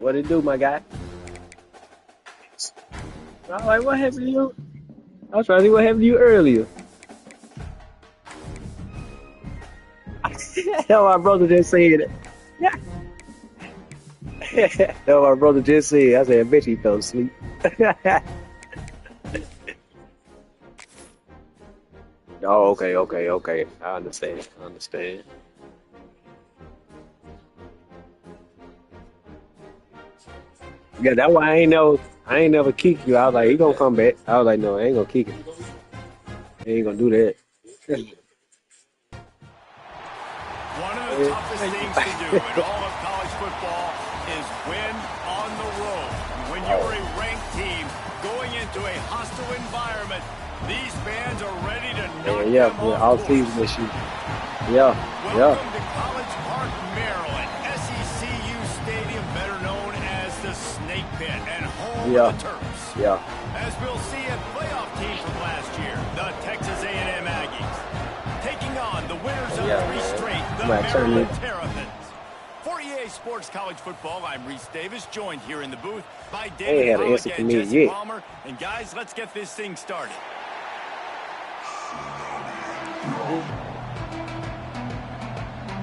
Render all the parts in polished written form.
What it do, my guy? I'm like, what happened to you? I was trying to see what happened to you earlier. Hell, my brother just said it. Yeah. Hell, my brother just said. I said, I bet he fell asleep. Oh, okay, okay, okay. I understand. I understand. Yeah, that's why I ain't never kick you. I was like, he gonna come back. I was like, no, I ain't gonna kick him. He ain't gonna do that. One of the toughest things to do in all of college football is win on the road. When you're a ranked team going into a hostile environment, these fans are ready to knock Yeah, them yeah, off all course. season issue. Yeah, yeah, Welcome to College Park, Maryland, SECU Stadium, better known as the Snake Pit, and home of yeah, the Terps. yeah, As we'll see a playoff team from last year, the Texas A&M Aggies, taking on the winners of yeah, three man. straight, the I'm gonna turn Maryland it. Terrapins. For EA Sports College Football, I'm Reese Davis, joined here in the booth by I ain't David had an Pollack answer for and me Jesse yet. Palmer. And guys, let's get this thing started.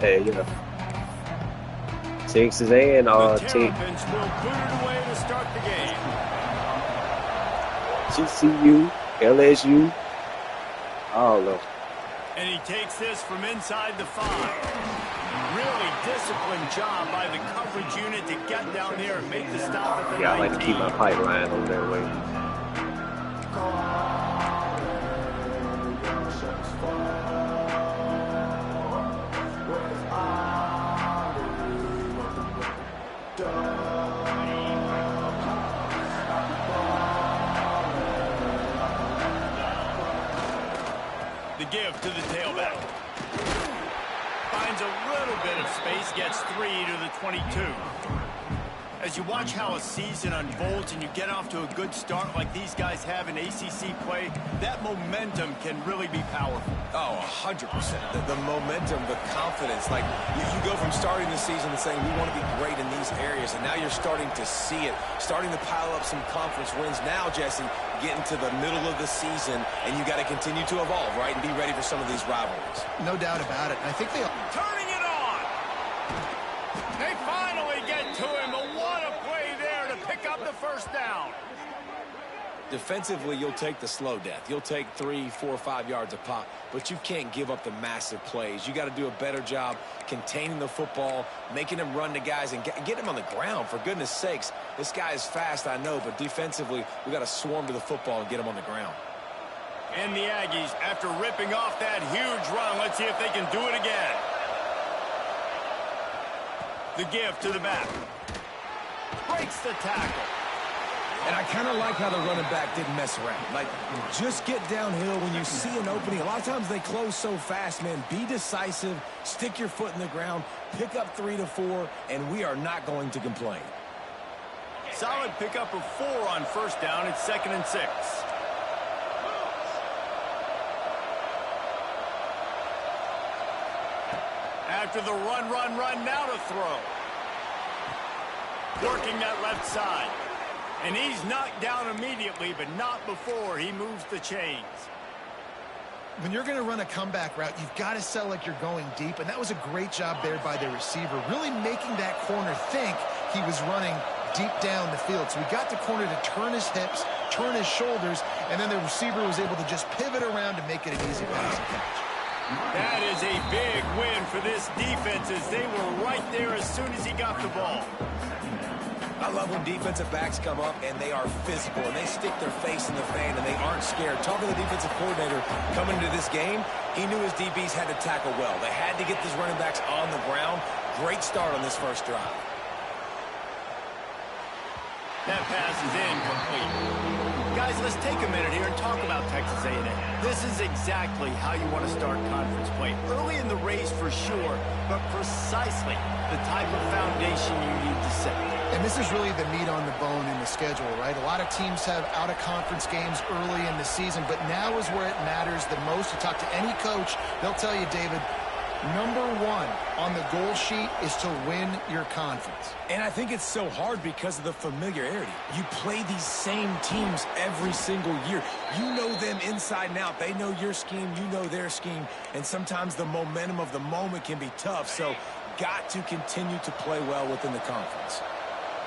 Hey, yeah. Texas and The Tech, Terrapins will boot it away to start the game. TCU, LSU, all of them. And he takes this from inside the 5. Really disciplined job by the coverage unit to get down there and make the stop at the Yeah, I like to keep 19. my pipeline over that way. The give to the tailback. Finds a little bit of space, gets 3 to the 22. As you watch how a season unfolds and you get off to a good start like these guys have in ACC play, that momentum can really be powerful. Oh, 100%. The momentum, the confidence. Like, you go from starting the season and saying, we want to be great in these areas, and now you're starting to see it, starting to pile up some conference wins. Now, Jesse, getting to the middle of the season, and you got to continue to evolve, right, and be ready for some of these rivalries. No doubt about it. I think they Turning it on! They finally get to him, but what a play there to pick up the first down. Defensively, you'll take the slow death. You'll take 3, 4, 5 yards a pop, but you can't give up the massive plays. You got to do a better job containing the football, making him run to guys, and get him on the ground. For goodness sakes, this guy is fast, I know, but defensively, we got to swarm to the football and get him on the ground. And the Aggies, after ripping off that huge run, let's see if they can do it again. The give to the back. Breaks the tackle. And I kind of like how the running back didn't mess around. Like, just get downhill when you see an opening. A lot of times they close so fast, man. Be decisive, stick your foot in the ground, pick up 3 to 4, and we are not going to complain. Solid pickup of 4 on first down. It's 2nd and 6. After the run, now to throw. Working that left side. And he's knocked down immediately, but not before he moves the chains. when you're going to run a comeback route, you've got to sell like you're going deep, and that was a great job there by the receiver, really making that corner think he was running deep down the field. So we got the corner to turn his hips, turn his shoulders, and then the receiver was able to just pivot around to make it an easy pass and catch. That is a big win for this defense as they were right there as soon as he got the ball. I love when defensive backs come up and they are physical and they stick their face in the fan and they aren't scared. Talking to the defensive coordinator coming into this game, he knew his DBs had to tackle well. They had to get these running backs on the ground. Great start on this first drive. That pass is incomplete. Guys, let's take a minute here and talk about Texas A&M. This is exactly how you want to start conference play. Early in the race for sure, but precisely the type of foundation you need to set. And this is really the meat on the bone in the schedule, right? A lot of teams have out-of-conference games early in the season, but now is where it matters the most. You talk to any coach, they'll tell you, David, Number one on the goal sheet is to win your conference. And I think it's so hard because of the familiarity. You play these same teams every single year. You know them inside and out. They know your scheme, you know their scheme, and sometimes the momentum of the moment can be tough, so got to continue to play well within the conference.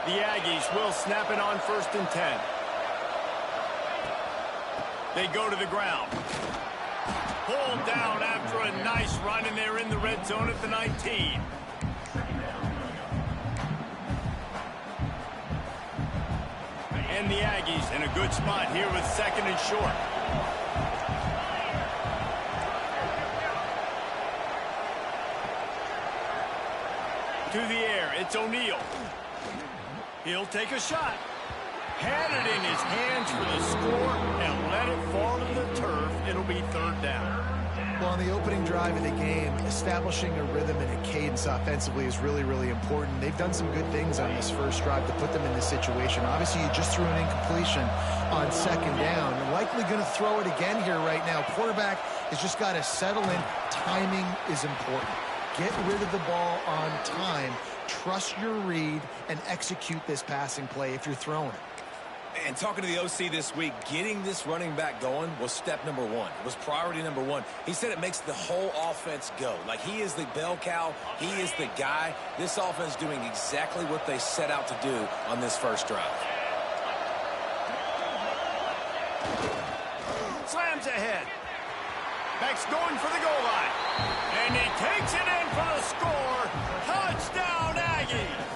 The Aggies will snap it on 1st and 10. They go to the ground. Pulled down after a nice run, and they're in the red zone at the 19. And the Aggies in a good spot here with 2nd and short. To the air, it's O'Neal. He'll take a shot. Had it in his hands for the score and let it fall to the turf. It'll be 3rd down. Well, on the opening drive of the game, establishing a rhythm and a cadence offensively is really, really important. They've done some good things on this first drive to put them in this situation. Obviously, you just threw an incompletion on 2nd down. Likely going to throw it again here right now. Quarterback has just got to settle in. Timing is important. Get rid of the ball on time. Trust your read and execute this passing play if you're throwing it. And talking to the OC this week, getting this running back going was step number one. It was priority number one. He said it makes the whole offense go. Like, he is the bell cow. He is the guy. This offense doing exactly what they set out to do on this first drive. Slams ahead. Back's going for the goal line. And he takes it in for the score. Touchdown, Aggies.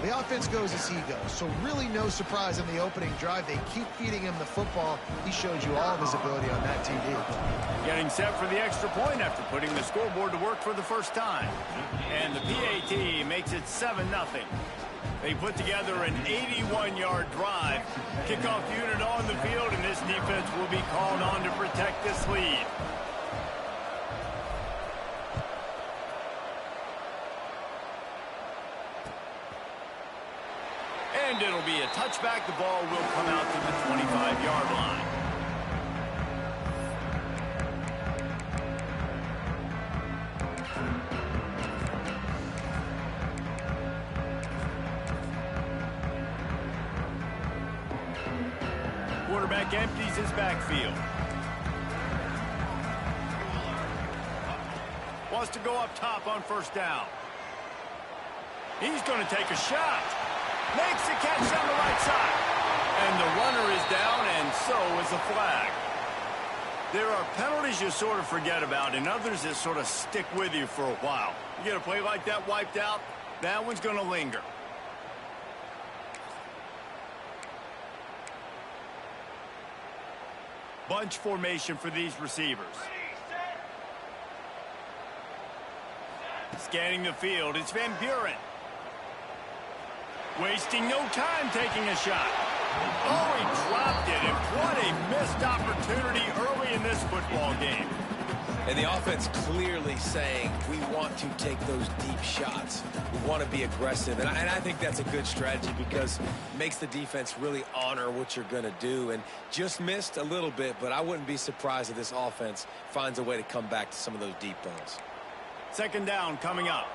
The offense goes as he goes, so really no surprise in the opening drive. They keep feeding him the football. He showed you all of his ability on that TD. Getting set for the extra point after putting the scoreboard to work for the first time. And the PAT makes it 7-0. They put together an 81-yard drive. Kickoff unit on the field, and this defense will be called on to protect this lead. And it'll be a touchback. The ball will come out to the 25-yard line. Quarterback empties his backfield. Wants to go up top on 1st down. He's going to take a shot. Makes the catch on the right side. And the runner is down, and so is the flag. There are penalties you sort of forget about, and others that sort of stick with you for a while. You get a play like that wiped out, that one's going to linger. Bunch formation for these receivers. Scanning the field, it's Van Buren. Wasting no time taking a shot. Oh, he dropped it, and what a missed opportunity early in this football game. And the offense clearly saying, we want to take those deep shots. We want to be aggressive. And I think that's a good strategy because it makes the defense really honor what you're going to do. And just missed a little bit, but I wouldn't be surprised if this offense finds a way to come back to some of those deep balls. 2nd down coming up.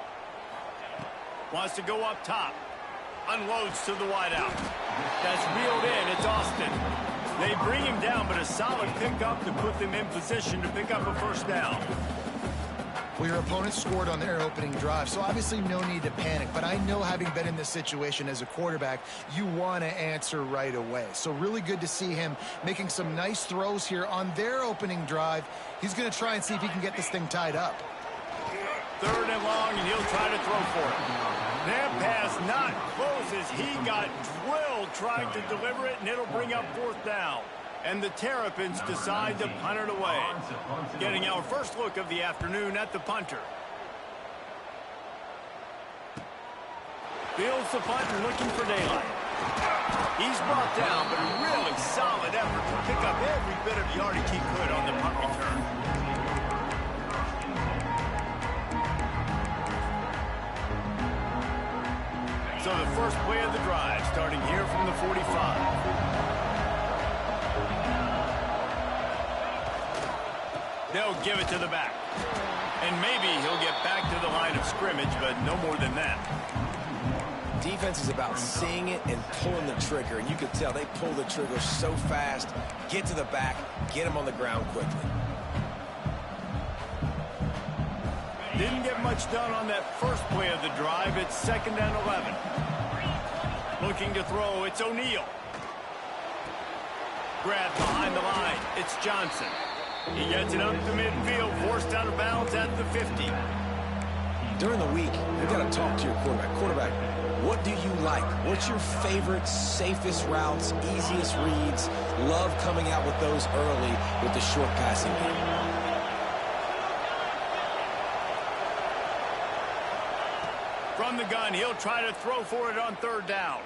Wants to go up top. Unloads to the wideout. That's reeled in. It's Austin. They bring him down, but a solid pickup to put them in position to pick up a 1st down. Well, your opponent scored on their opening drive, so obviously no need to panic. But I know, having been in this situation as a quarterback, you want to answer right away. So really good to see him making some nice throws here on their opening drive. He's going to try and see if he can get this thing tied up. 3rd and long, and he'll try to throw for it. That pass not close as he got drilled trying to deliver it, and it'll bring up 4th down. And the Terrapins decide to punt it away. Getting our first look of the afternoon at the punter. Fields the punt and looking for daylight. He's brought down, but a really solid effort to pick up every bit of yardage he could on the punt return. So the first play of the drive, starting here from the 45. They'll give it to the back. And maybe he'll get back to the line of scrimmage, but no more than that. Defense is about seeing it and pulling the trigger, and you can tell they pull the trigger so fast, get to the back, get him on the ground quickly. Didn't get much done on that first play of the drive. It's 2nd and 11. Looking to throw, it's O'Neal. Grabbed behind the line, it's Johnson. He gets it up to midfield, forced out of bounds at the 50. During the week, you got to talk to your quarterback. Quarterback, what do you like? What's your favorite, safest routes, easiest reads? Love coming out with those early with the short passing game. From the gun, he'll try to throw for it on 3rd down.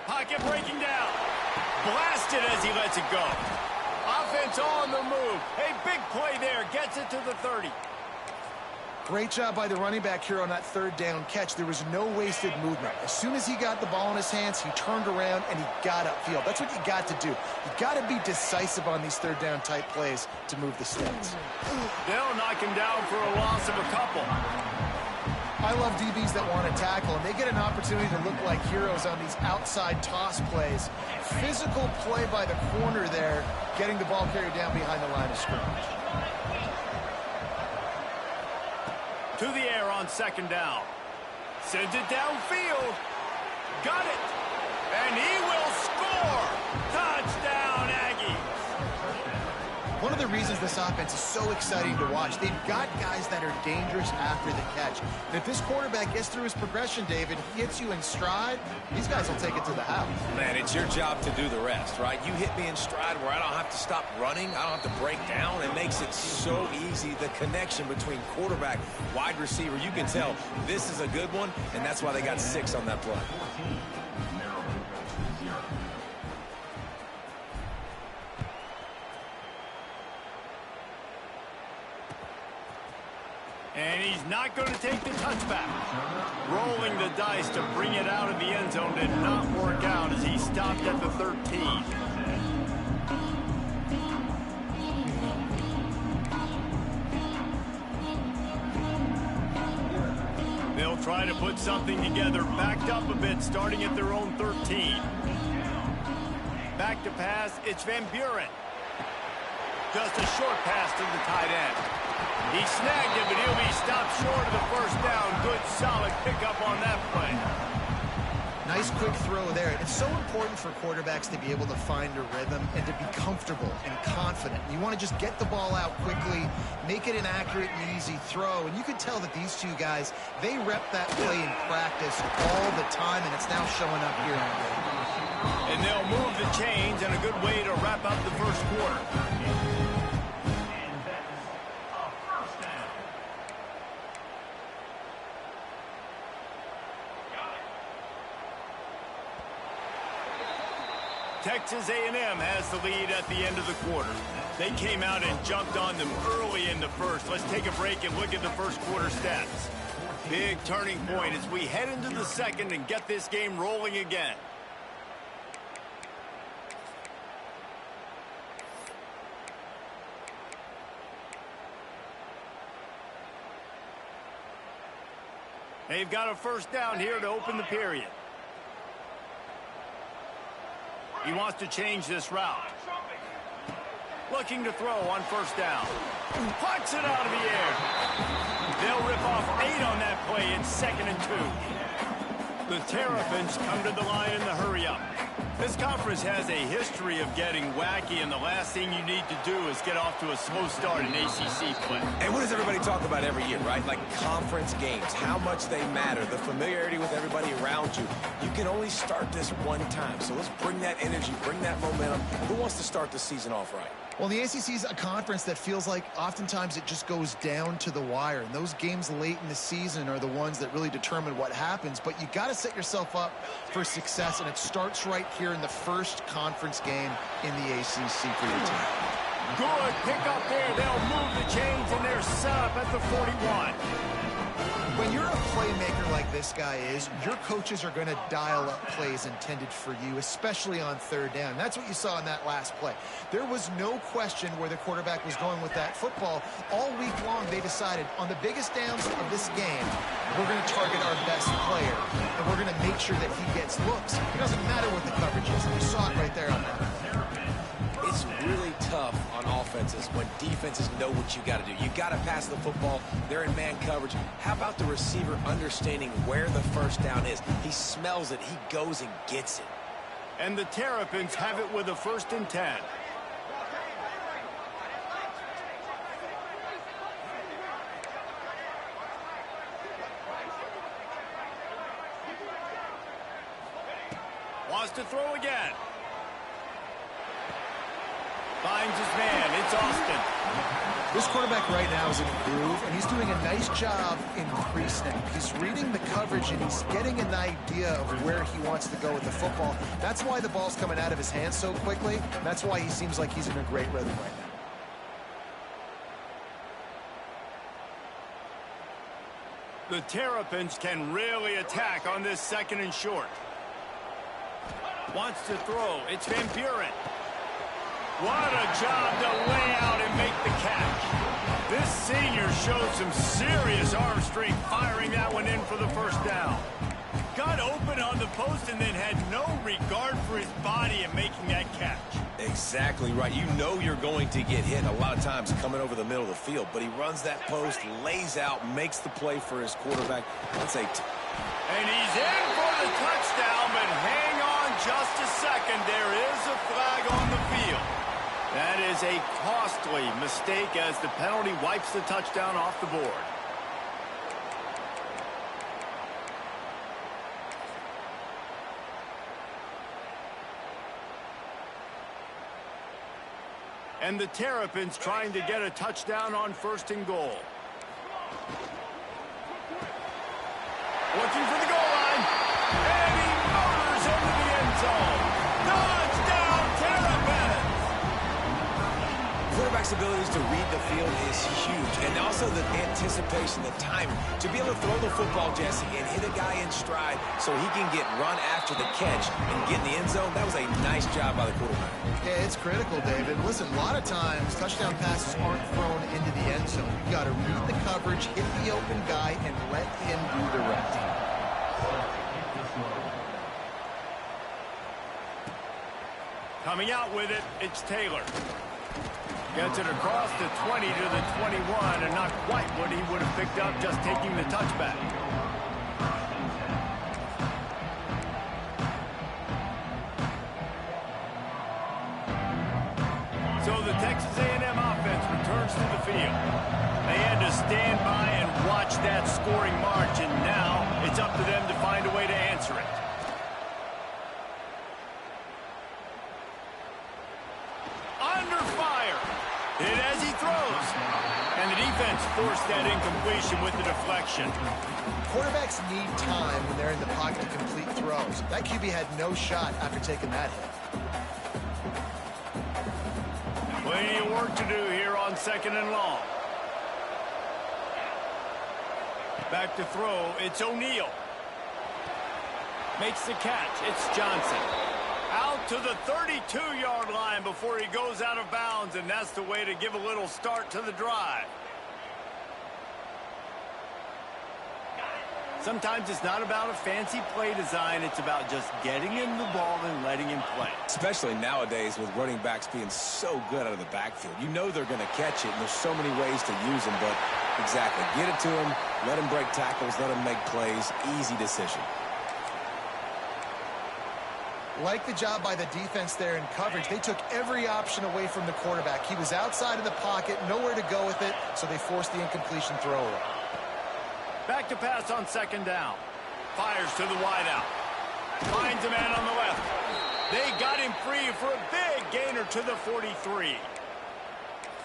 Pocket breaking down. Blasted as he lets it go. Offense on the move. A big play there. Gets it to the 30. Great job by the running back here on that 3rd down catch. There was no wasted movement. As soon as he got the ball in his hands, he turned around and he got upfield. That's what you got to do. You got to be decisive on these 3rd down type plays to move the stats. They'll knock him down for a loss of a couple. I love DBs that want to tackle, and they get an opportunity to look like heroes on these outside toss plays. Physical play by the corner there, getting the ball carried down behind the line of scrimmage. To the air on 2nd down. Sends it downfield. Got it. And he will score. Touchdown, Aggies. One of the reasons this offense is so exciting to watch, they've got guys that are dangerous after the catch. And if this quarterback gets through his progression, David, he hits you in stride, these guys will take it to the house. Man, it's your job to do the rest, right? You hit me in stride where I don't have to stop running. I don't have to break down. It makes it so easy. The connection between quarterback, wide receiver, you can tell this is a good one, and that's why they got 6 on that play. And he's not going to take the touchback. Rolling the dice to bring it out of the end zone did not work out as he stopped at the 13. They'll try to put something together, backed up a bit, starting at their own 13. Back to pass, it's Van Buren. Just a short pass to the tight end. He snagged it, but he'll be stopped short of the 1st down. Good, solid pickup on that play. Nice quick throw there. It's so important for quarterbacks to be able to find a rhythm and to be comfortable and confident. You want to just get the ball out quickly, make it an accurate and easy throw. And you can tell that these two guys, they rep that play in practice all the time, and it's now showing up here in the game. And they'll move the chains, and a good way to wrap up the 1st quarter. Texas A&M has the lead at the end of the quarter. They came out and jumped on them early in the 1st. Let's take a break and look at the 1st quarter stats. Big turning point as we head into the 2nd and get this game rolling again. They've got a 1st down here to open the period. He wants to change this route. Looking to throw on 1st down. Puts it out of the air. They'll rip off 8 on that play. It's 2nd and 2. The Terrapins come to the line in the hurry-up. This conference has a history of getting wacky, and the last thing you need to do is get off to a slow start in ACC play. And what does everybody talk about every year, right? Like conference games, how much they matter, the familiarity with everybody around you. You can only start this one time, so let's bring that energy, bring that momentum. Who wants to start the season off right? Well, the ACC is a conference that feels like oftentimes it just goes down to the wire. And those games late in the season are the ones that really determine what happens. But you got to set yourself up for success, and it starts right here in the 1st conference game in the ACC for your team. Good pick up there. They'll move the chains, and they're set up at the 41. When you're a playmaker like this guy is, your coaches are going to dial up plays intended for you, especially on third down. That's what you saw in that last play. There was no question where the quarterback was going with that football. All week long, they decided on the biggest downs of this game, we're going to target our best player, and we're going to make sure that he gets looks. It doesn't matter what the coverage is. You saw it right there on that. It's really tough on offenses when defenses know what you got to do. You got to pass the football. They're in man coverage. How about the receiver understanding where the first down is? He smells it. He goes and gets it. And the Terrapins have it with a 1st and 10. Wants to throw again. Finds his man. It's Austin. This quarterback right now is in a groove, and he's doing a nice job in pre-snap. He's reading the coverage, and he's getting an idea of where he wants to go with the football. That's why the ball's coming out of his hands so quickly. That's why he seems like he's in a great rhythm right now. The Terrapins can really attack on this 2nd and short. Wants to throw. It's Van Buren. What a job to lay out and make the catch. This senior showed some serious arm strength firing that one in for the 1st down. Got open on the post and then had no regard for his body in making that catch. Exactly right. You know you're going to get hit a lot of times coming over the middle of the field, but he runs that post, lays out, makes the play for his quarterback. That's a... And he's in for the touchdown, but hang on just a second. There is a flag on the field. That is a costly mistake as the penalty wipes the touchdown off the board. And the Terrapins trying to get a touchdown on 1st and goal. Looking for the goal line. And he motors into the end zone. Touchdown, Terrapins! Quarterback's abilities to read the field is huge. And also the anticipation, the timing. To be able to throw the football, Jesse, and hit a guy in stride so he can get run after the catch and get in the end zone, that was a nice job by the quarterback. Yeah, it's critical, David. Listen, a lot of times touchdown passes aren't thrown into the end zone. You've got to read the coverage, hit the open guy, and let him do the rest. Coming out with it, it's Taylor. Gets it across the 20 to the 21, and not quite what he would have picked up just taking the touchback. So the Texas A&M offense returns to the field. They had to stand by and watch that scoring march, and now it's up to them to find a way to answer it. Under fire. Hit as he throws. And the defense forced that incompletion with the deflection. Quarterbacks need time when they're in the pocket to complete throws. That QB had no shot after taking that hit. Plenty of work to do here on 2nd and long. Back to throw, it's O'Neal. Makes the catch, it's Johnson. Out to the 32-yard line before he goes out of bounds, and that's the way to give a little start to the drive. Sometimes it's not about a fancy play design. It's about just getting him the ball and letting him play. Especially nowadays with running backs being so good out of the backfield. You know they're going to catch it, and there's so many ways to use them, but exactly. Get it to him, let him break tackles, let him make plays. Easy decision. Like the job by the defense there in coverage. They took every option away from the quarterback. He was outside of the pocket, nowhere to go with it, so they forced the incompletion throw away. Back to pass on 2nd down. Fires to the wideout. Finds a man on the left. They got him free for a big gainer to the 43.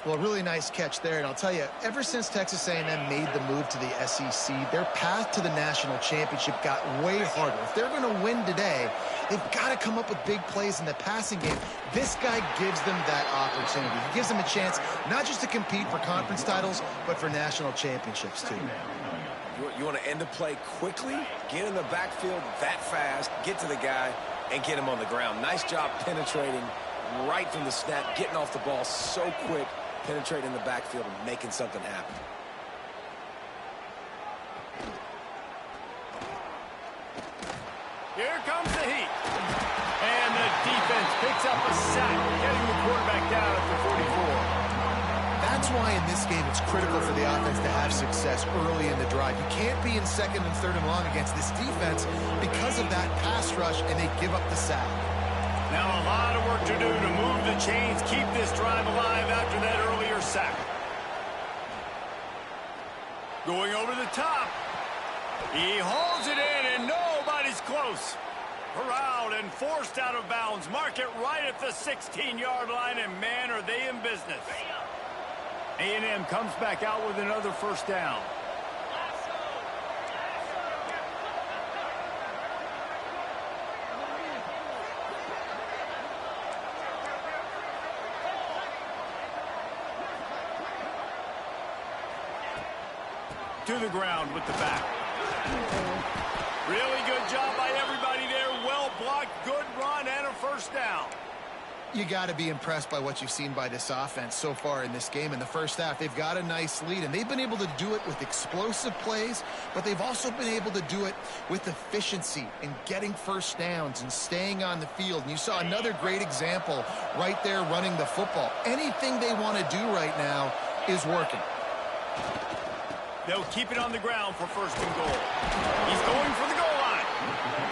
Well, really nice catch there, and I'll tell you, ever since Texas A&M made the move to the SEC, their path to the national championship got way harder. If they're going to win today, they've got to come up with big plays in the passing game. This guy gives them that opportunity. He gives them a chance not just to compete for conference titles, but for national championships, too. You want to end the play quickly, get in the backfield that fast, get to the guy, and get him on the ground. Nice job penetrating right from the snap, getting off the ball so quick, penetrating the backfield and making something happen. Here comes the heat. And the defense picks up a sack, getting the quarterback down at the 44. That's why in this game it's critical for the offense to have success early in the drive. You can't be in second and third and long against this defense because of that pass rush, and they give up the sack. Now a lot of work to do to move the chains, keep this drive alive after that earlier sack. Going over the top. He hauls it in, and nobody's close. Corralled and forced out of bounds. Mark it right at the 16-yard line, and man, are they in business. A&M comes back out with another first down. To the ground with the back. Really good job by everybody there. Well blocked, good run, and a first down. You got to be impressed by what you've seen by this offense so far in this game. In the first half, they've got a nice lead, and they've been able to do it with explosive plays, but they've also been able to do it with efficiency and getting first downs and staying on the field. And you saw another great example right there running the football. Anything they want to do right now is working. They'll keep it on the ground for first and goal. He's going for the goal line.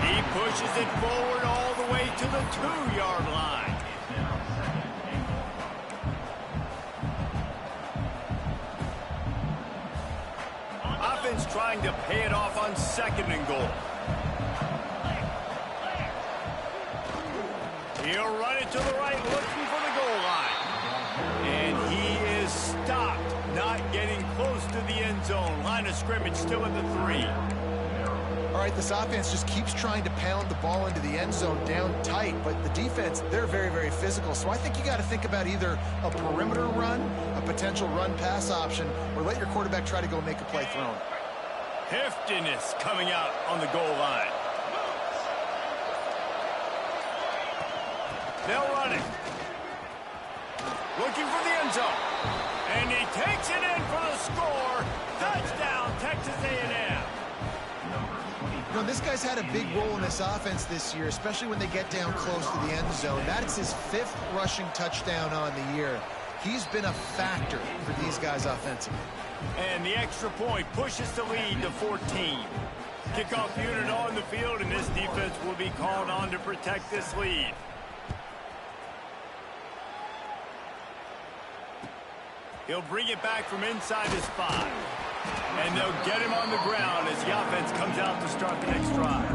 He pushes it forward all the way to the 2-yard line. Offense trying to pay it off on second and goal. He'll run it to the right, looking for the goal line. And he is stopped, not getting close to the end zone. Line of scrimmage still at the 3. All right, this offense just keeps trying to pound the ball into the end zone down tight, but the defense, they're very, very physical. So I think you got to think about either a perimeter run, a potential run-pass option, or let your quarterback try to go make a play thrown. Heftiness coming out on the goal line. They'll run it. Looking for the end zone. And he takes it in for the score. Touchdown, Texas A&M. You know, this guy's had a big role in this offense this year, especially when they get down close to the end zone. That's his 5th rushing touchdown on the year. He's been a factor for these guys offensively. And the extra point pushes the lead to 14. Kickoff unit on the field, and this defense will be called on to protect this lead. He'll bring it back from inside his 5. And they'll get him on the ground as the offense comes out to start the next drive.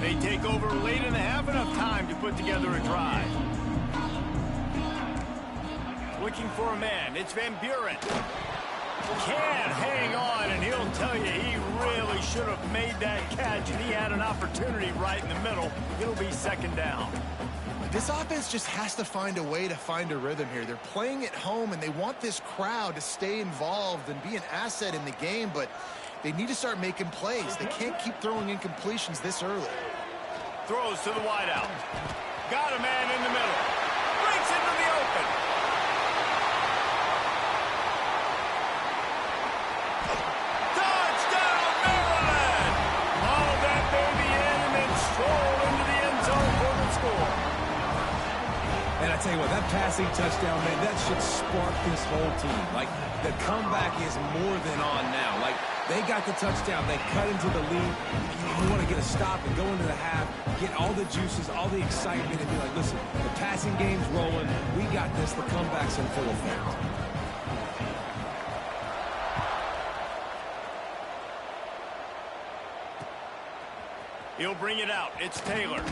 They take over late in the half, enough time to put together a drive. Looking for a man, it's Van Buren. Can't hang on, and he'll tell you he really should have made that catch, and he had an opportunity right in the middle. It'll be second down. This offense just has to find a way to find a rhythm here. They're playing at home, and they want this crowd to stay involved and be an asset in the game, but they need to start making plays. They can't keep throwing incompletions this early. Throws to the wideout. Got a man in the middle. Breaks into the open. Touchdown, Maryland! Haul that baby in and then stroll into the end zone for the score. And I tell you what, that passing touchdown, man, that should spark this whole team. Like, the comeback is more than on now. Like, they got the touchdown. They cut into the lead. You want to get a stop and go into the half, get all the juices, all the excitement, and be like, listen, the passing game's rolling. We got this. The comeback's in full effect. He'll bring it out. It's Taylor.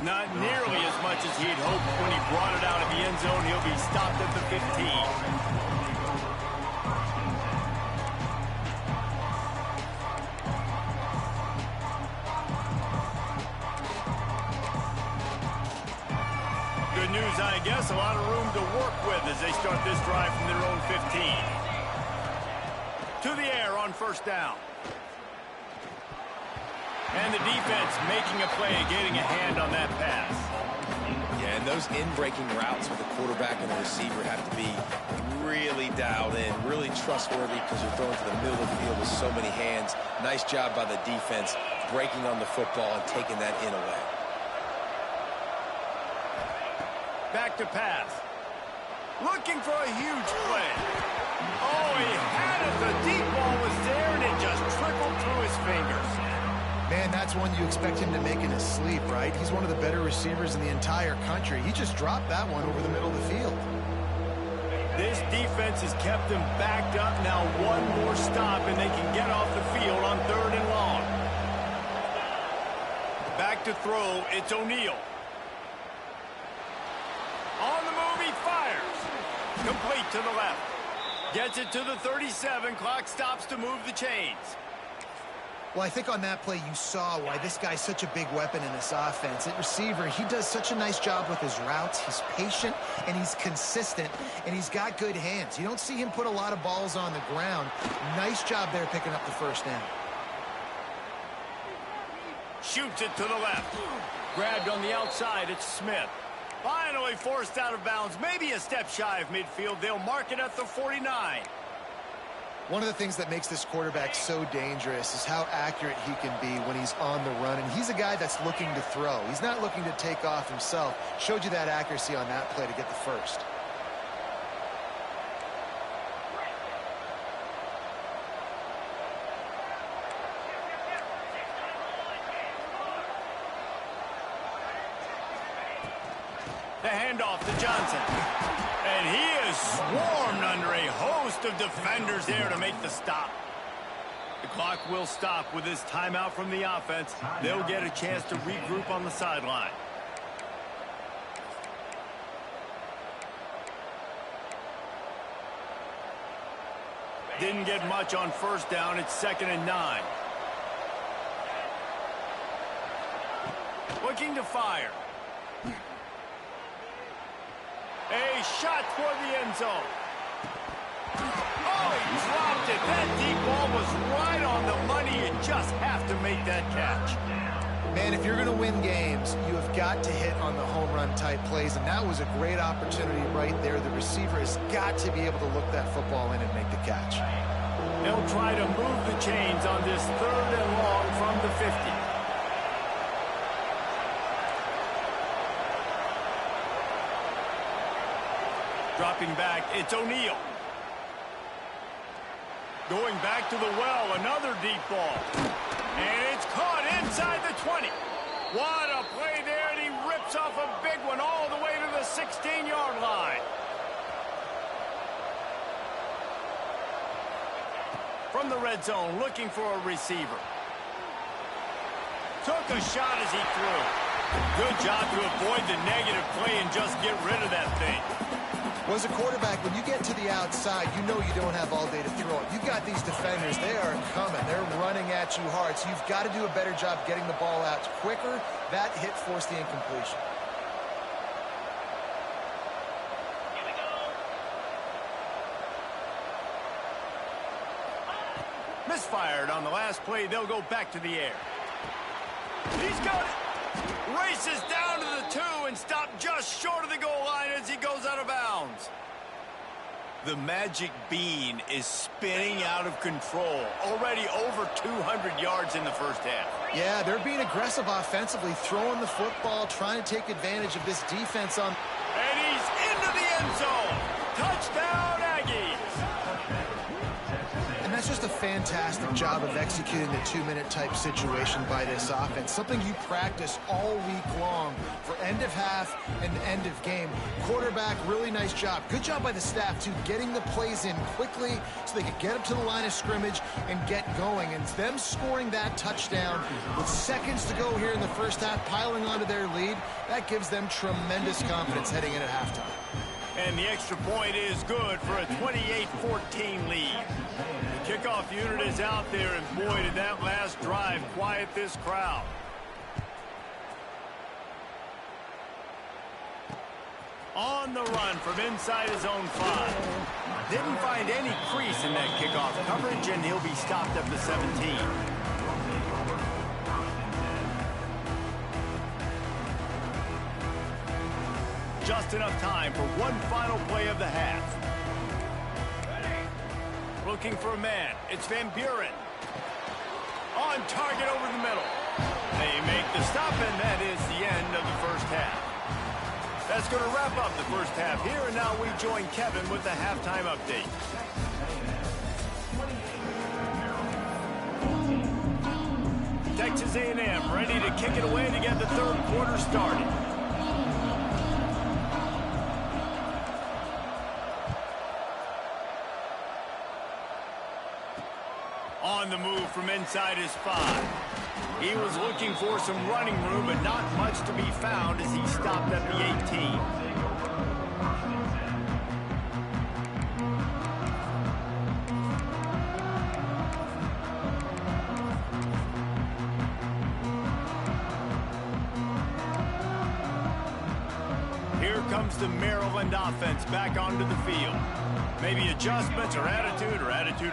Not nearly as much as he'd hoped when he brought it out of the end zone. He'll be stopped at the 15. their own 15. To the air on first down. And the defense making a play, getting a hand on that pass. Yeah, and those in-breaking routes with the quarterback and the receiver have to be really dialed in, really trustworthy because you're throwing to the middle of the field with so many hands. Nice job by the defense breaking on the football and taking that in away. Back to pass. Looking for a huge play. Oh, he had it. The deep ball was there, and it just trickled through his fingers. Man, that's one you expect him to make in his sleep, right? He's one of the better receivers in the entire country. He just dropped that one over the middle of the field. This defense has kept them backed up. Now one more stop, and they can get off the field on 3rd and long. Back to throw, it's O'Neal. On the move, he fires. Complete to the left. Gets it to the 37. Clock stops to move the chains. Well, I think on that play you saw why this guy's such a big weapon in this offense. At receiver, he does such a nice job with his routes. He's patient, and he's consistent, and he's got good hands. You don't see him put a lot of balls on the ground. Nice job there picking up the first down. Shoots it to the left. Grabbed on the outside, it's Smith. Finally forced out of bounds, maybe a step shy of midfield. They'll mark it at the 49. One of the things that makes this quarterback so dangerous is how accurate he can be when he's on the run. And he's a guy that's looking to throw. He's not looking to take off himself. Showed you that accuracy on that play to get the first. The handoff to Johnson. And he is swarmed under a host of defenders there to make the stop. The clock will stop with this timeout from the offense. They'll get a chance to regroup on the sideline. Didn't get much on first down. It's 2nd and 9. Looking to fire. A shot toward the end zone. Oh, he dropped it. That deep ball was right on the money. You just have to make that catch. Man, if you're going to win games, you have got to hit on the home run type plays, and that was a great opportunity right there. The receiver has got to be able to look that football in and make the catch. They'll try to move the chains on this 3rd and long from the 50. Dropping back, it's O'Neal. Going back to the well, another deep ball. And it's caught inside the 20. What a play there, and he rips off a big one all the way to the 16-yard line. From the red zone, looking for a receiver. Took a shot as he threw. Good job to avoid the negative play and just get rid of that thing. Well, as a quarterback, when you get to the outside, you know you don't have all day to throw it. You've got these defenders. They are coming. They're running at you hard. So you've got to do a better job getting the ball out quicker. That hit forced the incompletion. Misfired on the last play. They'll go back to the air. He's got it. Races down to the 2 and stopped just short of the goal line as he goes out of bounds. The magic bean is spinning out of control. Already over 200 yards in the first half. Yeah, they're being aggressive offensively, throwing the football, trying to take advantage of this defense on. And he's into the end zone. Touchdown, Aggies. And that's just a fantastic job of executing the 2-minute type situation by this offense. Something you practice all week long for end of half and end of game. Quarterback, really nice job. Good job by the staff, too, getting the plays in quickly so they could get up to the line of scrimmage and get going. And them scoring that touchdown with seconds to go here in the first half, piling onto their lead, that gives them tremendous confidence heading in at halftime. And the extra point is good for a 28-14 lead. The kickoff unit is out there, and boy, did that last drive quiet this crowd. On the run from inside his own 5. Didn't find any crease in that kickoff coverage, and he'll be stopped at the 17. Just enough time for one final play of the half. Looking for a man. It's Van Buren. On target over the middle. They make the stop, and that is the end of the first half. That's going to wrap up the first half here, and now we join Kevin with the halftime update. Texas A&M ready to kick it away to get the third quarter started. On the move from inside his 5. He was looking for some running room, but not much to be found as he stopped at the 18. Here comes the Maryland offense back onto the field. Maybe adjustments or attitude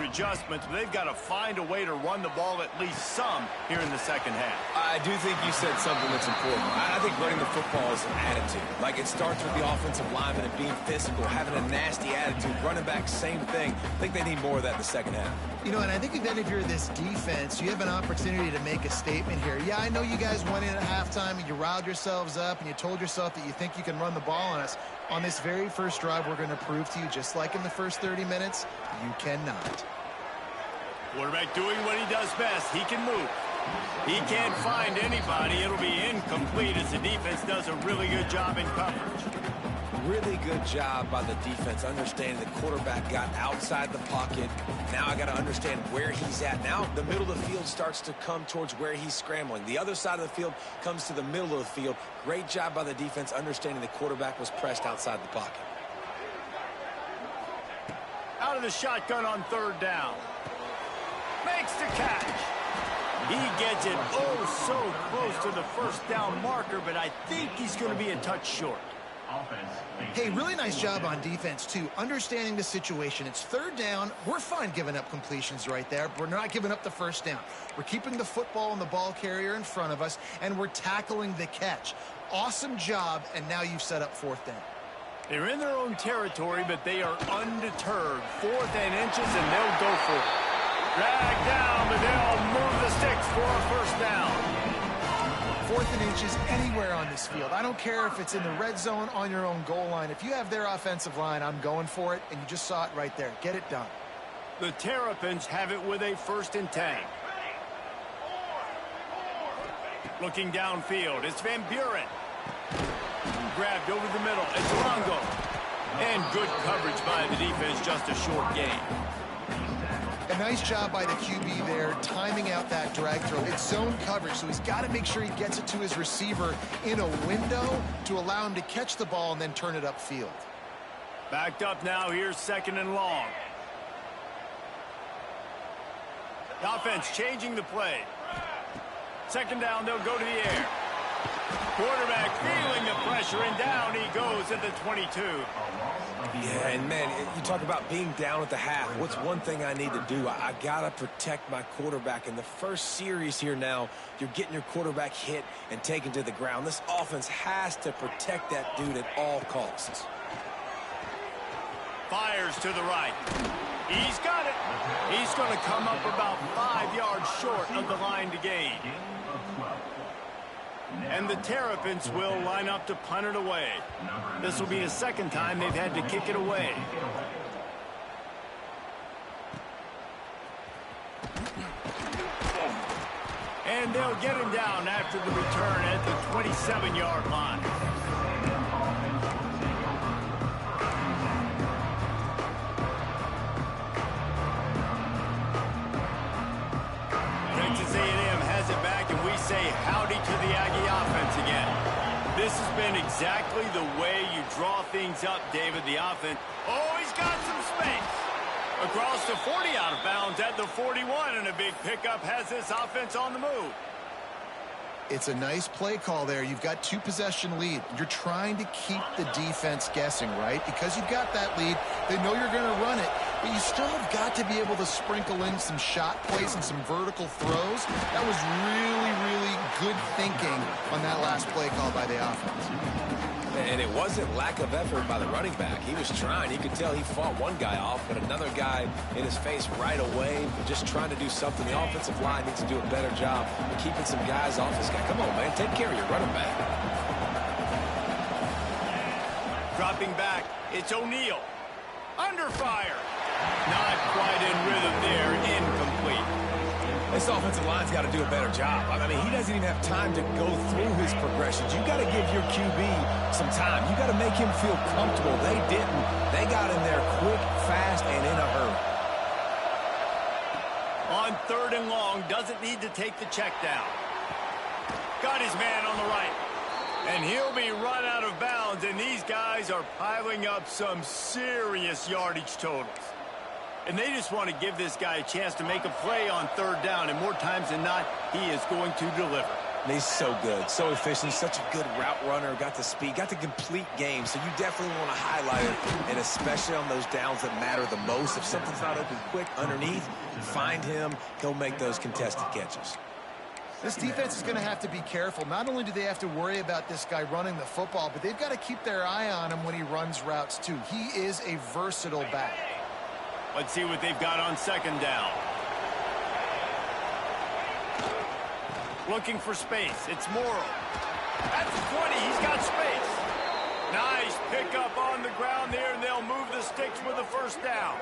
adjustments, but they've got to find a way to run the ball at least some here in the second half. I do think you said something that's important. I think running the football is an attitude. Like, it starts with the offensive lineman and being physical, having a nasty attitude. Running back, same thing. I think they need more of that in the second half. You know, and I think then if you're this defense, you have an opportunity to make a statement here. Yeah, I know you guys went in at halftime and you riled yourselves up and you told yourself that you think you can run the ball on us. On this very first drive, we're going to prove to you, just like in the first 30 minutes, you cannot. Quarterback doing what he does best. He can move. He can't find anybody. It'll be incomplete as the defense does a really good job in coverage. Really good job by the defense, understanding the quarterback got outside the pocket. Now I got to understand where he's at. Now the middle of the field starts to come towards where he's scrambling. The other side of the field comes to the middle of the field. Great job by the defense, understanding the quarterback was pressed outside the pocket. Out of the shotgun on third down. Makes the catch. He gets it oh so close to the first down marker, but I think he's going to be a touch short. Hey, really nice job on defense, too. Understanding the situation. It's third down. We're fine giving up completions right there. We're not giving up the first down. We're keeping the football and the ball carrier in front of us, and we're tackling the catch. Awesome job, and now you've set up fourth down. They're in their own territory, but they are undeterred. 4th and inches, and they'll go for it. Drag down, but they'll move the sticks for a first down. 4th and inches anywhere on this field. I don't care if it's in the red zone, on your own goal line. If you have their offensive line, I'm going for it, and you just saw it right there. Get it done. The Terrapins have it with a 1st and 10. Looking downfield, it's Van Buren. Grabbed over the middle, it's Longo. And good coverage by the defense, just a short gain. A nice job by the QB there, timing out that drag throw. It's zone coverage, so he's got to make sure he gets it to his receiver in a window to allow him to catch the ball and then turn it upfield. Backed up now, here's 2nd and long. The offense changing the play. 2nd down, they'll go to the air. Quarterback feeling the pressure, and down he goes at the 22. Yeah, and man, you talk about being down at the half. What's one thing I need to do? I got to protect my quarterback. In the first series here now, you're getting your quarterback hit and taken to the ground. This offense has to protect that dude at all costs. Fires to the right. He's got it. He's going to come up about 5 yards short of the line to gain. And the Terrapins will line up to punt it away. This will be the 2nd time they've had to kick it away. And they'll get him down after the return at the 27-yard line. Texas A&M has it back, and we say howdy to the Aggie offense again. This has been exactly the way you draw things up, David, the offense. Oh, he's got some space. Across the 40, out of bounds at the 41, and a big pickup has this offense on the move. It's a nice play call there. You've got 2-possession lead. You're trying to keep the defense guessing, right? Because you've got that lead, they know you're going to run it, but you still have got to be able to sprinkle in some shot plays and some vertical throws. That was really, really good thinking on that last play call by the offense. And it wasn't lack of effort by the running back. He was trying. You could tell he fought one guy off, but another guy in his face right away, just trying to do something. The offensive line needs to do a better job of keeping some guys off this guy. Come on, man. Take care of your running back. Dropping back, it's O'Neal. Under fire. Not quite in rhythm there. Incomplete. This offensive line's got to do a better job. I mean, he doesn't even have time to go through his progressions. You got to give your QB some time. You got to make him feel comfortable. They didn't. They got in there quick, fast, and in a hurry. On 3rd and long, doesn't need to take the check down. Got his man on the right. And he'll be run out of bounds, and these guys are piling up some serious yardage totals. And they just want to give this guy a chance to make a play on 3rd down, and more times than not, he is going to deliver. And he's so good, so efficient, such a good route runner, got the speed, got the complete game, so you definitely want to highlight it, and especially on those downs that matter the most. If something's not open quick underneath, find him, he'll make those contested catches. This defense is going to have to be careful. Not only do they have to worry about this guy running the football, but they've got to keep their eye on him when he runs routes too. He is a versatile back. Let's see what they've got on 2nd down. Looking for space. It's Morrow. At the 20, he's got space. Nice pickup on the ground there, and they'll move the sticks with a 1st down.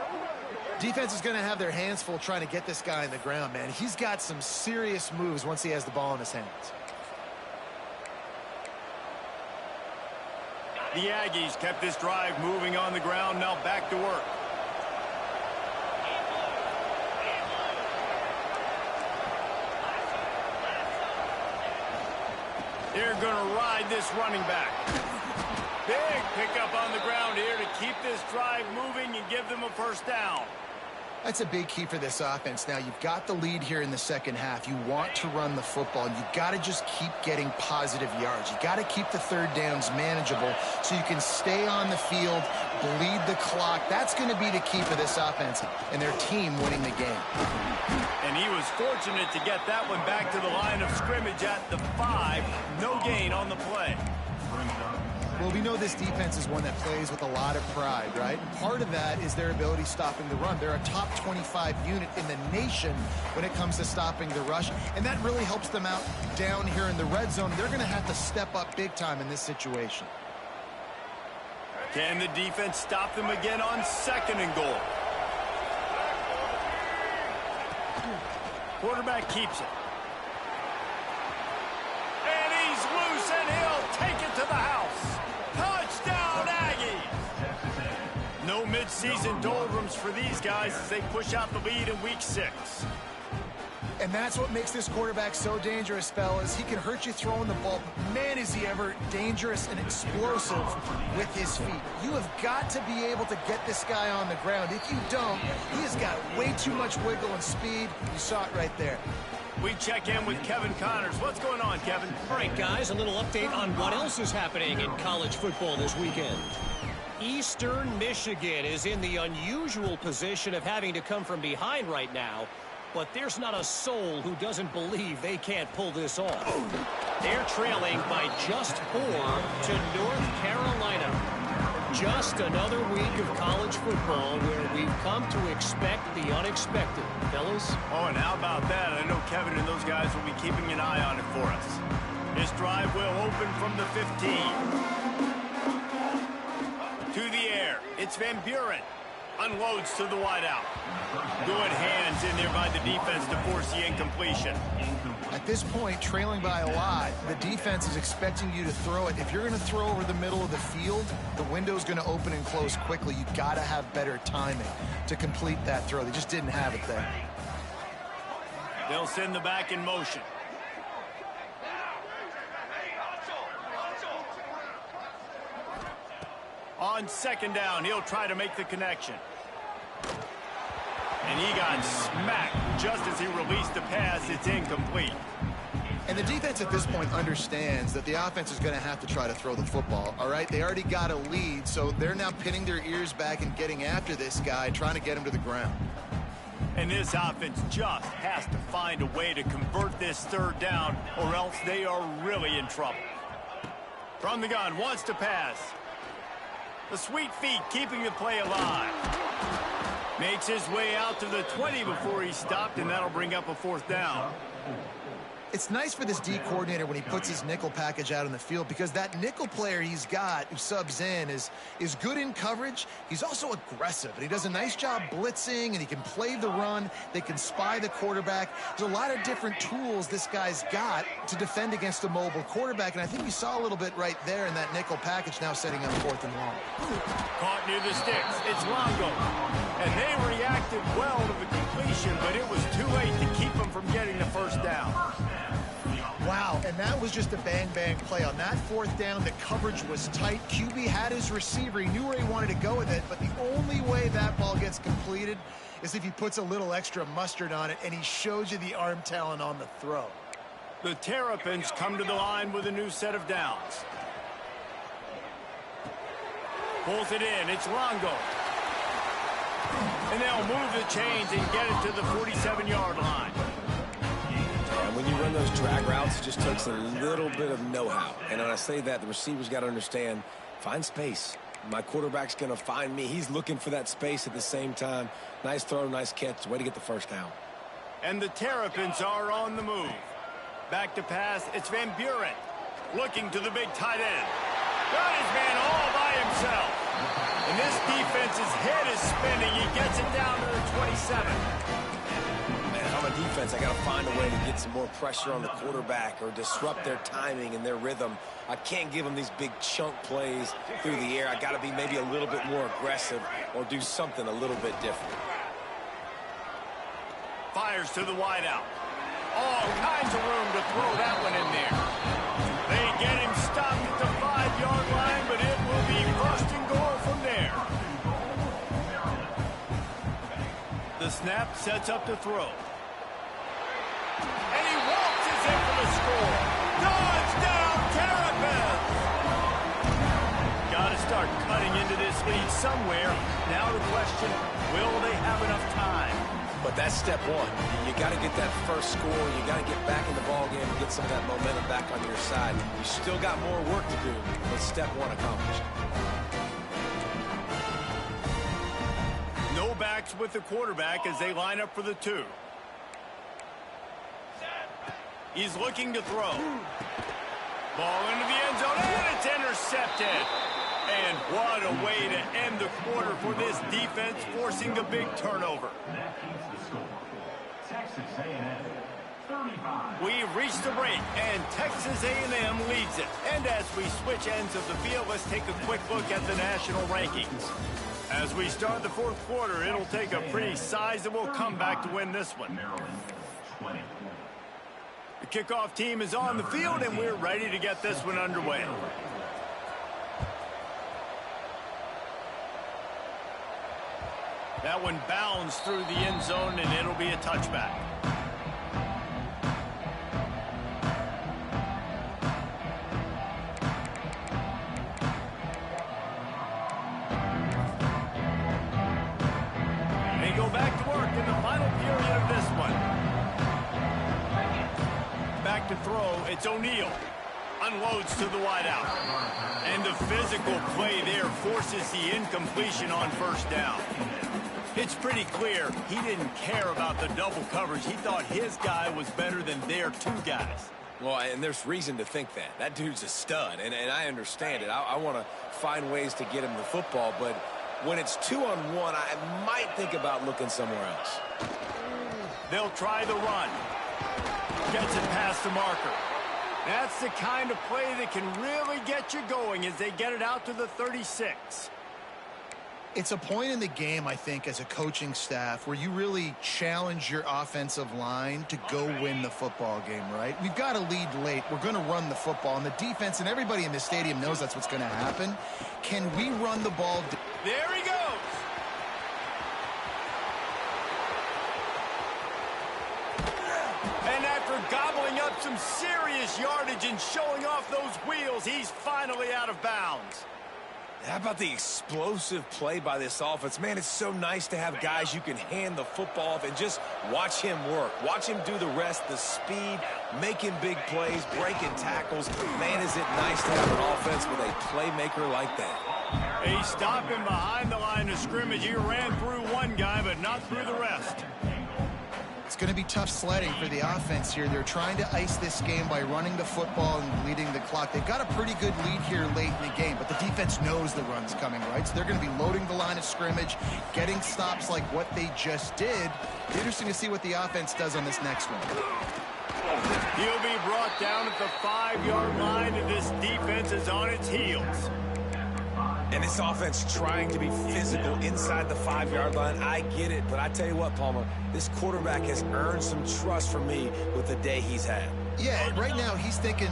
Defense is going to have their hands full trying to get this guy on the ground, man. He's got some serious moves once he has the ball in his hands. The Aggies kept this drive moving on the ground. Now back to work. They're going to ride this running back. Big pickup on the ground here to keep this drive moving and give them a 1st down. That's a big key for this offense. Now, you've got the lead here in the 2nd half. You want to run the football. You've got to just keep getting positive yards. You got to keep the 3rd downs manageable so you can stay on the field, bleed the clock. That's going to be the key for this offense and their team winning the game. And he was fortunate to get that one back to the line of scrimmage at the 5. No gain on the play. Well, we know this defense is one that plays with a lot of pride, right? Part of that is their ability stopping the run. They're a top 25 unit in the nation when it comes to stopping the rush, and that really helps them out down here in the red zone. They're going to have to step up big time in this situation. Can the defense stop them again on 2nd and goal? Quarterback keeps it. And he's loose, and he'll take it to the house. Touchdown, Aggies! No mid-season doldrums for these guys as they push out the lead in week 6. And that's what makes this quarterback so dangerous, fellas. He can hurt you throwing the ball, but man, is he ever dangerous and explosive with his feet. You have got to be able to get this guy on the ground. If you don't, he has got way too much wiggle and speed. You saw it right there. We check in with Kevin Connors. What's going on, Kevin? All right, guys, a little update on what else is happening in college football this weekend. Eastern Michigan is in the unusual position of having to come from behind right now, but there's not a soul who doesn't believe they can't pull this off. They're trailing by just 4 to North Carolina. Just another week of college football where we've come to expect the unexpected. Fellas? Oh, and how about that? I know Kevin and those guys will be keeping an eye on it for us. This drive will open from the 15. To the air. It's Van Buren. Unloads to the wideout. Good hands in there by the defense to force the incompletion. At this point, trailing by a lot, the defense is expecting you to throw it. If you're going to throw over the middle of the field, the window's going to open and close quickly. You've got to have better timing to complete that throw. They just didn't have it there. They'll send the back in motion. On 2nd down, he'll try to make the connection. And he got smacked just as he released the pass. It's incomplete. And the defense at this point understands that the offense is going to have to try to throw the football, all right? They already got a lead, so they're now pinning their ears back and getting after this guy, trying to get him to the ground. And this offense just has to find a way to convert this third down, or else they are really in trouble. From the gun, wants to pass. The sweet feet keeping the play alive. Makes his way out to the 20 before he stopped, and that'll bring up a fourth down. It's nice for this D coordinator when he puts his nickel package out in the field, because that nickel player he's got who subs in is good in coverage. He's also aggressive, and he does a nice job blitzing, and he can play the run. They can spy the quarterback. There's a lot of different tools this guy's got to defend against a mobile quarterback, and I think we saw a little bit right there in that nickel package, now setting up 4th and long. Caught near the sticks. It's Longo. And they reacted well to the completion, but it was too late to keep them from getting the first down. Wow, and that was just a bang-bang play. On that 4th down, the coverage was tight. QB had his receiver. He knew where he wanted to go with it, but the only way that ball gets completed is if he puts a little extra mustard on it, and he shows you the arm talent on the throw. The Terrapins come to the line with a new set of downs. Pulls it in. It's Longo. And they'll move the chains and get it to the 47-yard line. When you run those drag routes, it just takes a little bit of know-how. And when I say that, the receiver's got to understand, find space. My quarterback's going to find me. He's looking for that space at the same time. Nice throw, nice catch. Way to get the first down. And the Terrapins are on the move. Back to pass, it's Van Buren. Looking to the big tight end. Got his man all by himself. And this defense's head is spinning. He gets it down to the 27. On a defense, I got to find a way to get some more pressure on the quarterback or disrupt their timing and their rhythm. I can't give them these big chunk plays through the air. I got to be maybe a little bit more aggressive or do something a little bit different. Fires to the wideout. All kinds of room to throw that one in there. They get him stopped at the 5-yard line, but it will be 1st and goal from there. The snap sets up to throw. And he waltzes in for the score. Touchdown, Terrapins! Got to start cutting into this lead somewhere. Now the question, will they have enough time? But that's step one. You got to get that first score. You got to get back in the ball game and get some of that momentum back on your side. You still got more work to do, but step one accomplished. No backs with the quarterback as they line up for the 2. He's looking to throw. Ball into the end zone, and it's intercepted. And what a way to end the quarter for this defense, forcing the big turnover. We've reached the break, and Texas A&M leads it. And as we switch ends of the field, let's take a quick look at the national rankings. As we start the 4th quarter, it'll take a pretty sizable comeback to win this one. The kickoff team is on the field, and we're ready to get this one underway. That one bounds through the end zone, and it'll be a touchback. They go back to work in the final period of this one. Back to throw, it's O'Neal. Unloads to the wideout. And the physical play there forces the incompletion on 1st down. It's pretty clear he didn't care about the double coverage. He thought his guy was better than their 2 guys. Well, and there's reason to think that. That dude's a stud, and I understand it. I want to find ways to get him the football, but when it's 2-on-1, I might think about looking somewhere else. They'll try the run. Gets it past the marker. That's the kind of play that can really get you going as they get it out to the 36. It's a point in the game, I think, as a coaching staff where you really challenge your offensive line to go win the football game, right? We've got to lead late. We're going to run the football, and the defense and everybody in the stadium knows that's what's going to happen. Can we run the ball? There he goes. And after Gobbling up some serious yardage and showing off those wheels. He's finally out of bounds. How about the explosive play by this offense? Man, it's so nice to have guys you can hand the football off and just watch him work. Watch him do the rest, the speed, making big plays, breaking tackles. Man, is it nice to have an offense with a playmaker like that. He's stopping behind the line of scrimmage. He ran through one guy, but not through the rest. It's going to be tough sledding for the offense here. They're trying to ice this game by running the football and bleeding the clock. They've got a pretty good lead here late in the game, but the defense knows the run's coming, right? So they're going to be loading the line of scrimmage, getting stops like what they just did. Interesting to see what the offense does on this next one. He'll be brought down at the 5-yard line, and this defense is on its heels. And this offense trying to be physical inside the 5-yard line. I get it, but I tell you what, Palmer, this quarterback has earned some trust from me with the day he's had. Yeah, right now he's thinking,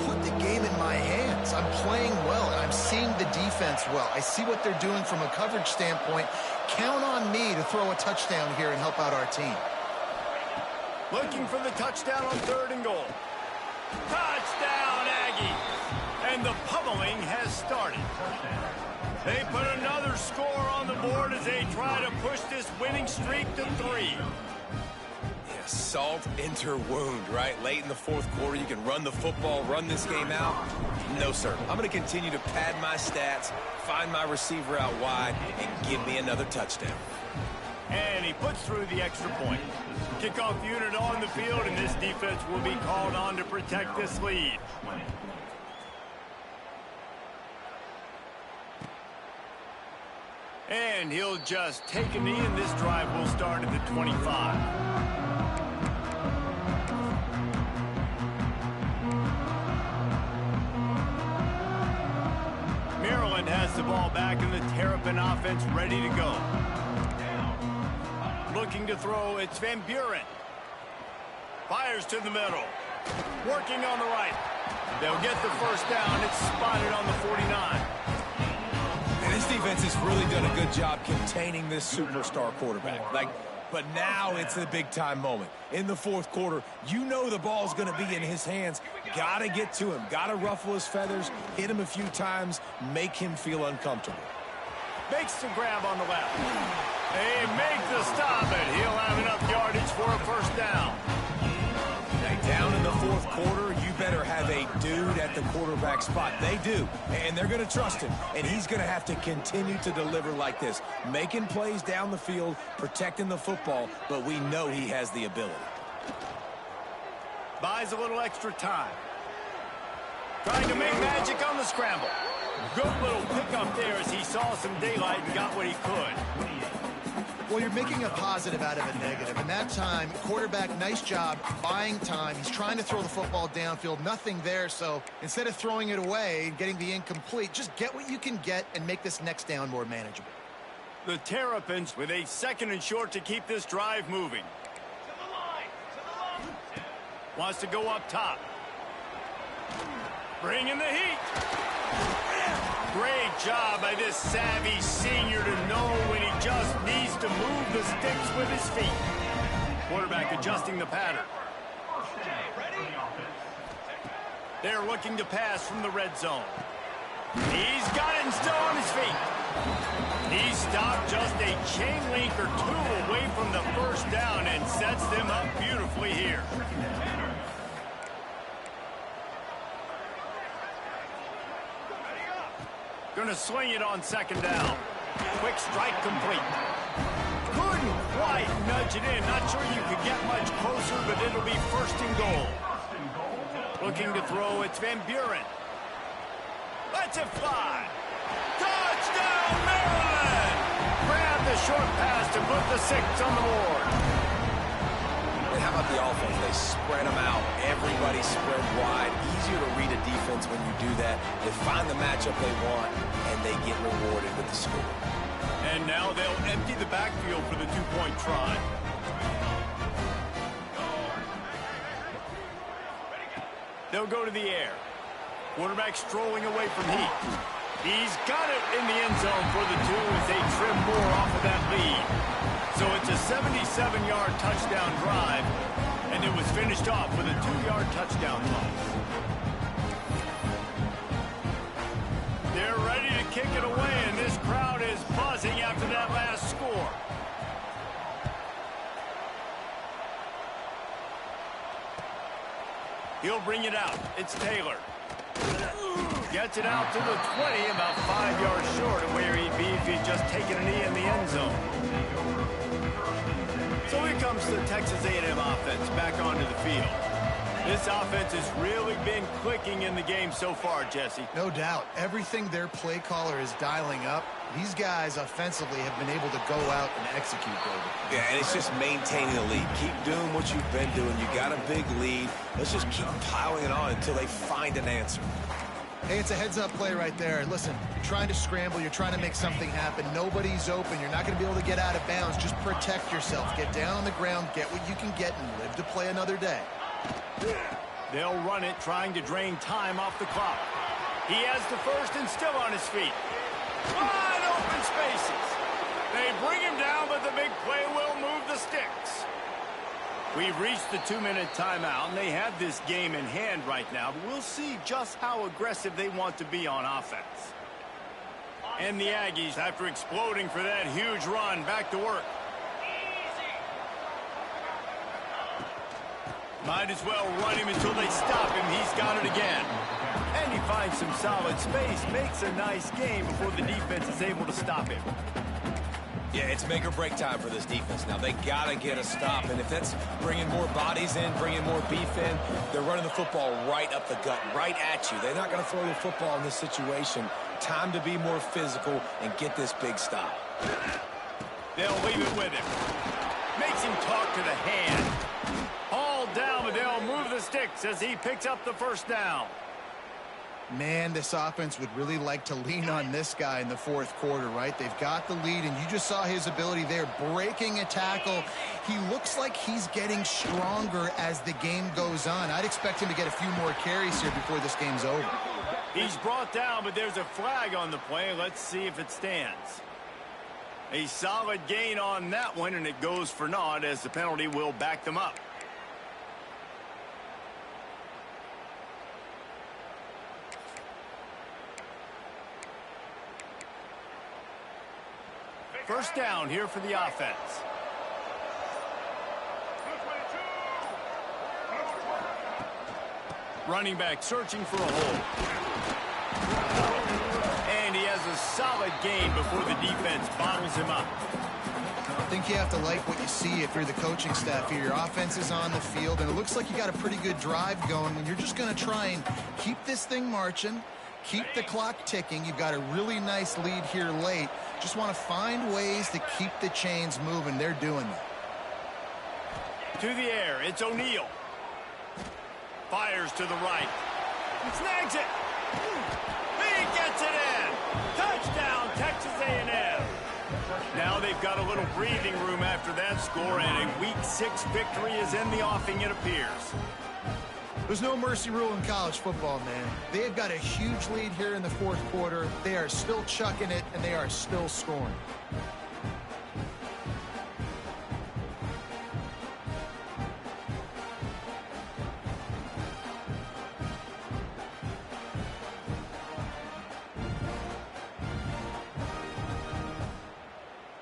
put the game in my hands. I'm playing well, and I'm seeing the defense well. I see what they're doing from a coverage standpoint. Count on me to throw a touchdown here and help out our team. Looking for the touchdown on 3rd and goal. Touchdown, Aggie! And the pummeling has started. They put another score on the board as they try to push this winning streak to 3. Yeah, salt enter wound, right? Late in the 4th quarter, you can run the football, run this game out. No, sir. I'm going to continue to pad my stats, find my receiver out wide, and give me another touchdown. And he puts through the extra point. Kickoff unit on the field, and this defense will be called on to protect this lead. And he'll just take a knee, and this drive will start at the 25. Maryland has the ball back, and the Terrapin offense ready to go. Looking to throw, it's Van Buren. Fires to the middle. Working on the right. They'll get the first down. It's spotted on the 49. And this defense has really done a good job containing this superstar quarterback. But now it's a big-time moment. In the 4th quarter, you know the ball's going to be in his hands. Got to get to him. Got to ruffle his feathers, hit him a few times, make him feel uncomfortable. Makes the grab on the left. They make the stop, and he'll have enough yardage for a first down. Down in the 4th quarter, you better have a dude at the quarterback spot. They do, and they're going to trust him, and he's going to have to continue to deliver like this, making plays down the field, protecting the football, but we know he has the ability. Buys a little extra time. Trying to make magic on the scramble. Good little pickup there as he saw some daylight and got what he could. Well, you're making a positive out of a negative. And that time, quarterback, nice job buying time. He's trying to throw the football downfield. Nothing there. So instead of throwing it away and getting the incomplete, just get what you can get and make this next down more manageable. The Terrapins with a 2nd and short to keep this drive moving. Wants to go up top. Bring in the heat. Great job by this savvy senior to know when he just needs to move the sticks with his feet. Quarterback adjusting the pattern. They're looking to pass from the red zone. He's got it and still on his feet. He stopped just a chain link or 2 away from the first down and sets them up beautifully here. Going to swing it on 2nd down. Quick strike complete. Couldn't quite nudge it in. Not sure you could get much closer, but it'll be 1st and goal. Looking to throw, it's Van Buren. Lets it fly. Touchdown, Maryland! Grab the short pass to put the 6 on the board. And how about the offense? They spread them out. Everybody spread wide. Easier to read a defense when you do that. They find the matchup they want, and they get rewarded with the score. And now they'll empty the backfield for the 2-point try. They'll go to the air. Quarterback strolling away from heat. He's got it in the end zone for the 2 as they trim more off of that lead. So it's a 77-yard touchdown drive, And it was finished off with a 2-yard touchdown toss. They're ready to kick it away, and this crowd is buzzing after that last score. He'll bring it out. It's Taylor. Gets it out to the 20, about 5 yards short of where he'd be if he'd just taken a knee in the end zone. So here comes the Texas A&M offense back onto the field. This offense has really been clicking in the game so far, Jesse. No doubt. Everything their play caller is dialing up, these guys offensively have been able to go out and execute, David. Yeah, and it's just maintaining the lead. Keep doing what you've been doing. You got a big lead. Let's just keep piling it on until they find an answer. Hey, it's a heads-up play right there. Listen, you're trying to scramble. You're trying to make something happen. Nobody's open. You're not going to be able to get out of bounds. Just protect yourself. Get down on the ground, get what you can get, and live to play another day. They'll run it, trying to drain time off the clock. He has the first and still on his feet. Wide open spaces. They bring him down, but the big play will move the sticks. We've reached the 2-minute timeout, and they have this game in hand right now. But we'll see just how aggressive they want to be on offense. And the Aggies, after exploding for that huge run, back to work. Might as well run him until they stop him. He's got it again. And he finds some solid space, makes a nice game before the defense is able to stop him. Yeah, it's make or break time for this defense. Now, they got to get a stop, and if that's bringing more bodies in, bringing more beef in, they're running the football right up the gut, right at you. They're not going to throw the football in this situation. Time to be more physical and get this big stop. They'll leave it with him. Makes him talk to the hand. All down, but they'll move the sticks as he picks up the first down. Man, this offense would really like to lean on this guy in the fourth quarter, right? They've got the lead, and you just saw his ability there, breaking a tackle. He looks like he's getting stronger as the game goes on. I'd expect him to get a few more carries here before this game's over. He's brought down, but there's a flag on the play. Let's see if it stands. A solid gain on that one, and it goes for naught as the penalty will back them up. First down here for the offense. Running back searching for a hole. And he has a solid gain before the defense bottles him up. I think you have to like what you see if you're the coaching staff here. Your offense is on the field, and it looks like you got a pretty good drive going. When you're just going to try and keep this thing marching, keep the clock ticking. You've got a really nice lead here late. Just want to find ways to keep the chains moving. They're doing that. To the air, it's O'Neal. Fires to the right. Snags it. He gets it in. Touchdown, Texas A&M. Now they've got a little breathing room after that score, and a Week 6 victory is in the offing, it appears. There's no mercy rule in college football, man. They've got a huge lead here in the fourth quarter. They are still chucking it, and they are still scoring.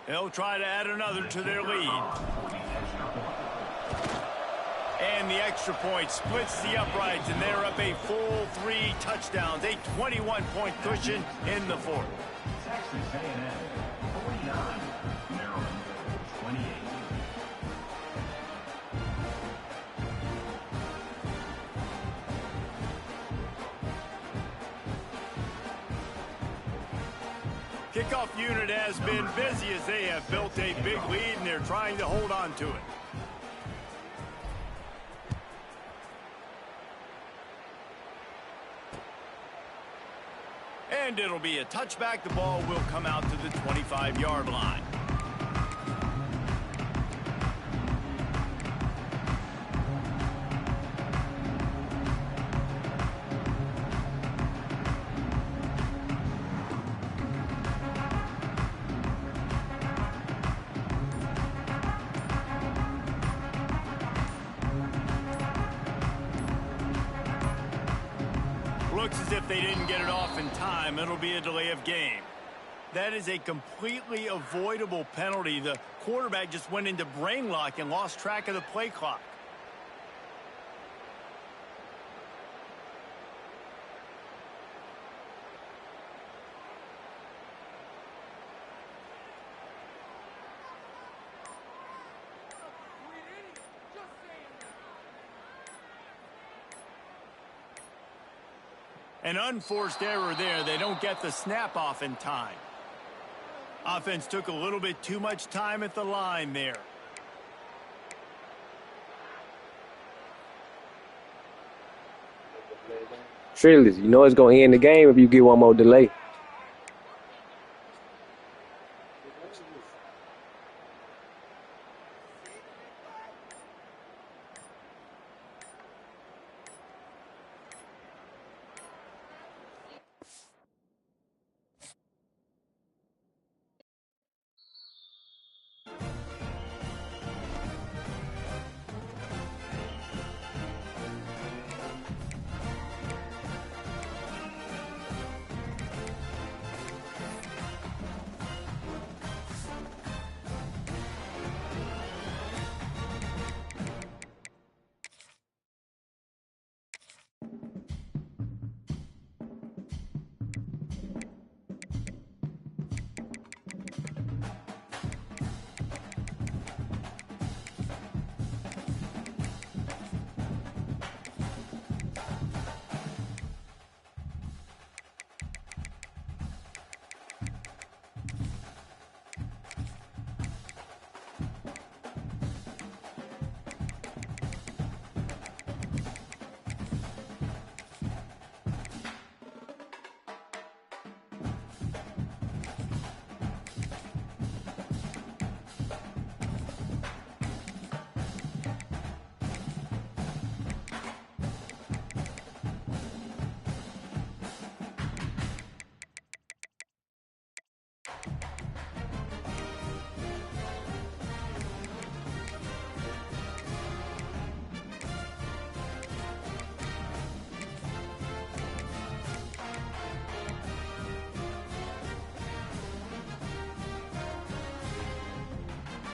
They'll try to add another to their lead. And the extra point splits the uprights, and they're up a full 3 touchdowns, a 21-point cushion in the fourth. Texas A&M 49, Maryland 28. Kickoff unit has been busy as they have built a big lead, and they're trying to hold on to it. And it'll be a touchback. The ball will come out to the 25-yard line. looks as if they didn't get it off in time. It'll be a delay of game. That is a completely avoidable penalty. The quarterback just went into brain lock and lost track of the play clock. An unforced error there. They don't get the snap off in time. Offense took a little bit too much time at the line there. Trillis, you know it's going to end the game if you get one more delay.